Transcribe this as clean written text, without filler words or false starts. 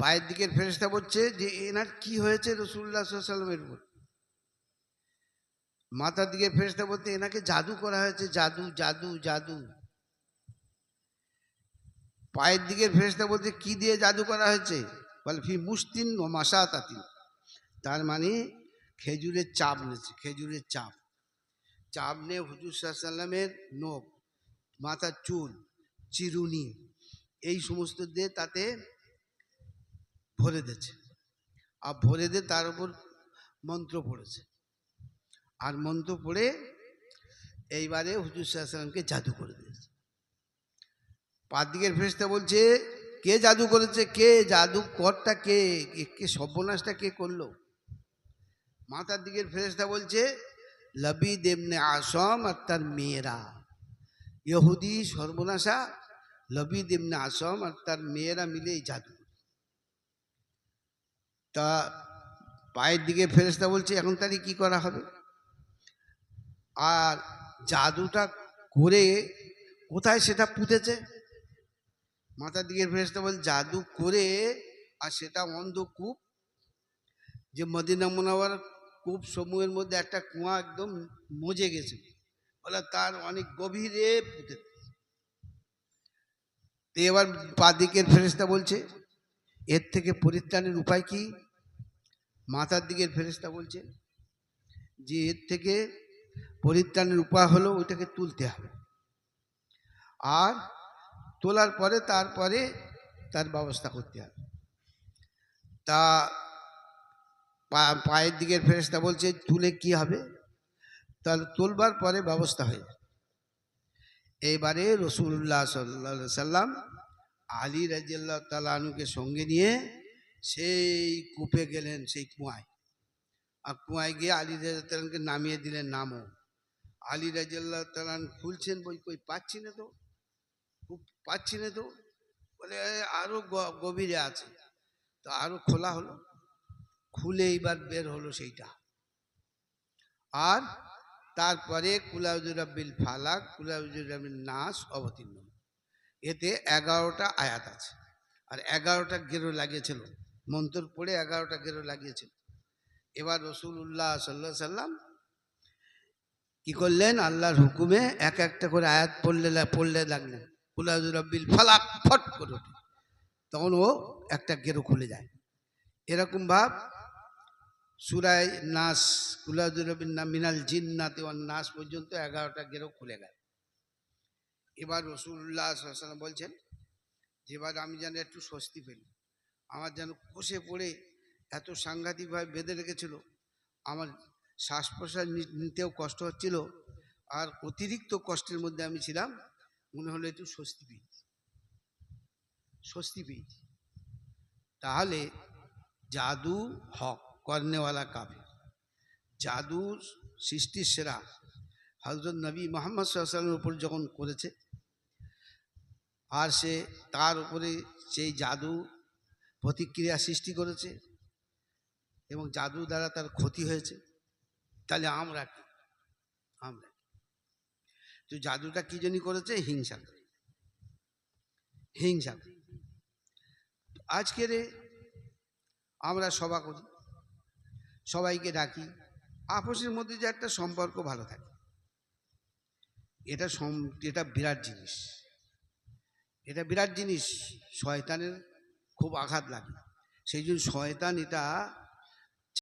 পায়ের দিকের ফেরেশতা বলছে যে এনার কি হয়েছে রাসূলুল্লাহ সাল্লাল্লাহু আলাইহি ওয়াসাল্লামের উপর। মাথার দিকের ফেরেশতা বলতে এনাকে জাদু করা হয়েছে, জাদু জাদু জাদু। পায়ের দিকের ফেরেশতা বলতে কি দিয়ে জাদু করা হয়েছে, বলে ফি মুস্তিন ও মাসাতাতিন, তার মানে খেজুরের চাপ নিয়েছে, খেজুরের চাপ। চাপ নিয়ে হুজুর সাল্লাল্লাহু আলাইহি ওয়াসাল্লামের নখ, মাথার চুল, চিরুনি এই সমস্ত দিয়ে তাতে ভরে দিয়েছে। আর ভরে দিয়ে তার উপর মন্ত্র পড়েছে। আর মন্ত্র পড়ে এইবারে হুজুর সাল্লাল্লাহু আলাইহি ওয়াসাল্লামকে জাদু করে দিয়েছে। পাঁচ দিকের ফেরেশতা বলছে কে জাদু করেছে, কে জাদু করটা, কে কে সর্বনাশটা কে করলো। মাথার দিকের ফেরেশতা বলছে লবিদ ইবনে আসম আর তার মেয়েরা, ইহুদি সর্বনাশা লবিদ ইবনে আসম আর তার মেয়েরা মিলে এই জাদু। তা পায়ের দিকে ফেরেশতা বলছে এখন তাহলে কি করা হবে। আর জাদুটা করে কোথায় সেটা পুঁতেছে। মাথার দিকের ফেরেশতা বলছে জাদু করে আর সেটা অন্ধকূপ, যে মদিনা মুনাওয়ার কূপ সমূহের মধ্যে একটা কুয়া একদম মজে গেছে, বলে তার অনেক গভীরে পুঁতে। তো এবার বাদিকের ফেরেশতা বলছে এর থেকে পরিত্রাণের উপায় কি। মাথার দিকের ফেরেশতা বলছে যে এর থেকে পরিত্রাণের উপায় হলো ওইটাকে তুলতে হবে, আর তোলার পরে তারপরে তার ব্যবস্থা করতে হবে। তা পায়ের দিকের ফেরেশতা বলছে তুলে কি হবে, তাহলে তোলবার পরে ব্যবস্থা হয়ে যাবে। এইবারে রাসূলুল্লাহ সাল্লাল্লাহু আলাইহি সাল্লাম আলী রাদিয়াল্লাহু তাআলা আনহুকে সঙ্গে নিয়ে সেই কূপে গেলেন, সেই কুয়ায়। আর কুয়ায় গিয়ে আলী রাদিয়াল্লাহু তাআলাকে নামিয়ে দিলেন, নামো। আলী রাদিয়াল্লাহু তাআলা খুলছেন বই, কই পাচ্ছি না তো, খুব পাচ্ছি না তো, বলে আরো গভীরে আছে। তো আরো খোলা হলো, খুলে এইবার বের হলো সেইটা। আর তারপরে কুলাউযু রাব্বিল ফালাক কুলাউযু রাব্বিন নাস অবতীর্ণ। এতে 11টা আয়াত আছে, আর 11টা গেরো লাগিয়েছিল, মন্ত্র পড়ে 11টা গেরো লাগিয়েছিল। এবার রাসূলুল্লাহ সাল্লাল্লাহু আলাইহি সাল্লাম কি করলেন, আল্লাহর হুকুমে এক একটা করে আয়াত পড়লে লাগলেন। কুলাউযু রাব্বিল ফালাক ফট করে ওঠে, তখন ও একটা গেরো খুলে যায়। এরকম ভাব সূরা নাস কুলাউযু রাব্বিন মিনাল জিন্নাতি ওয়ান নাস পর্যন্ত 11টা গেরো খুলে গেল। এবার রাসূলুল্লাহ সাল্লাল্লাহু আলাইহি ওয়াসাল্লাম বলছেন যেবার আমি যেন একটু স্বস্তি পেলাম। আমার যেন কষে পড়ে এত সাংঘাতিকভাবে বেঁধে রেখেছিল, আমার শ্বাস প্রশ্বাস নিতেও কষ্ট হচ্ছিল, আর অতিরিক্ত কষ্টের মধ্যে আমি ছিলাম। মনে হলো একটু স্বস্তি পেয়েছি, স্বস্তি পেয়েছি। তাহলে জাদু হক, করনেওয়ালা কাফির। জাদু সৃষ্টির সেরা হযরত নবী মুহাম্মদ সাল্লাল্লাহু আলাইহি ওয়াসাল্লামের উপর যখন করেছে, আর সে তার উপরে সেই জাদু প্রতিক্রিয়া সৃষ্টি করেছে এবং জাদু দ্বারা তার ক্ষতি হয়েছে, তাহলে আমরা কি, আমরা তো জাদুটা কি জন্য করেছে, হিংসা, হিংসা। আজকের আমরা সভা করি, সবাইকে ডাকি, আপসের মধ্যে যে একটা সম্পর্ক ভালো থাকে, এটা বিরাট জিনিস, এটা বিরাট জিনিস। শয়তানের খুব আঘাত লাগে, সেই জন্য শয়তান এটা